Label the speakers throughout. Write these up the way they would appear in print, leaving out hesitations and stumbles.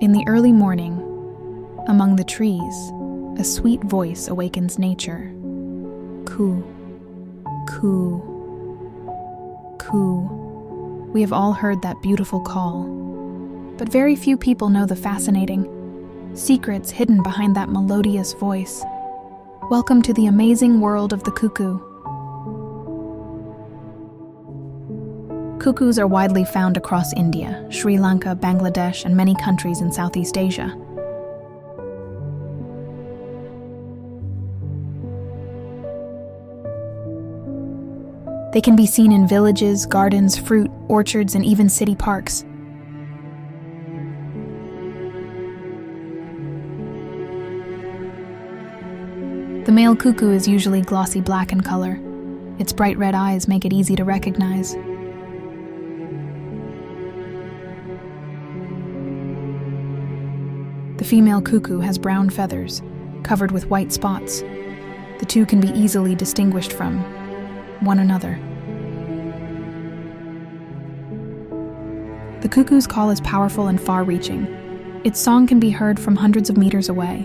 Speaker 1: In the early morning, among the trees, a sweet voice awakens nature. Coo, coo, coo. We have all heard that beautiful call, but very few people know the fascinating secrets hidden behind that melodious voice. Welcome to the amazing world of the cuckoo. Cuckoos are widely found across India, Sri Lanka, Bangladesh, and many countries in Southeast Asia. They can be seen in villages, gardens, fruit, orchards, and even city parks. The male cuckoo is usually glossy black in color. Its bright red eyes make it easy to recognize. The female cuckoo has brown feathers, covered with white spots. The two can be easily distinguished from one another. The cuckoo's call is powerful and far-reaching. Its song can be heard from hundreds of meters away.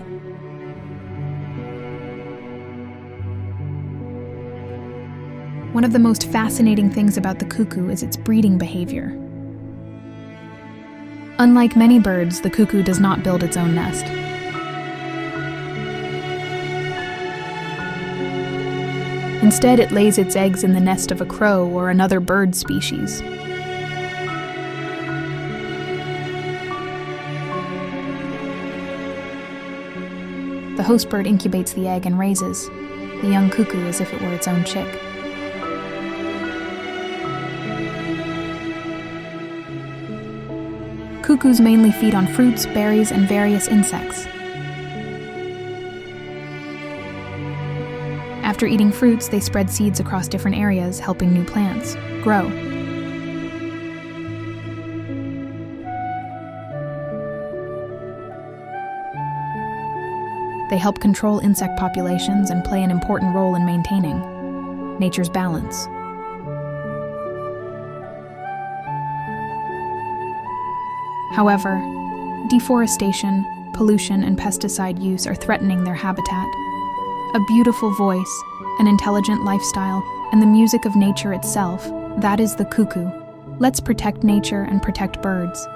Speaker 1: One of the most fascinating things about the cuckoo is its breeding behavior. Unlike many birds, the cuckoo does not build its own nest. Instead, it lays its eggs in the nest of a crow or another bird species. The host bird incubates the egg and raises the young cuckoo as if it were its own chick. Cuckoos mainly feed on fruits, berries, and various insects. After eating fruits, they spread seeds across different areas, helping new plants grow. They help control insect populations and play an important role in maintaining nature's balance. However, deforestation, pollution, and pesticide use are threatening their habitat. A beautiful voice, an intelligent lifestyle, and the music of nature itself, that is the cuckoo. Let's protect nature and protect birds.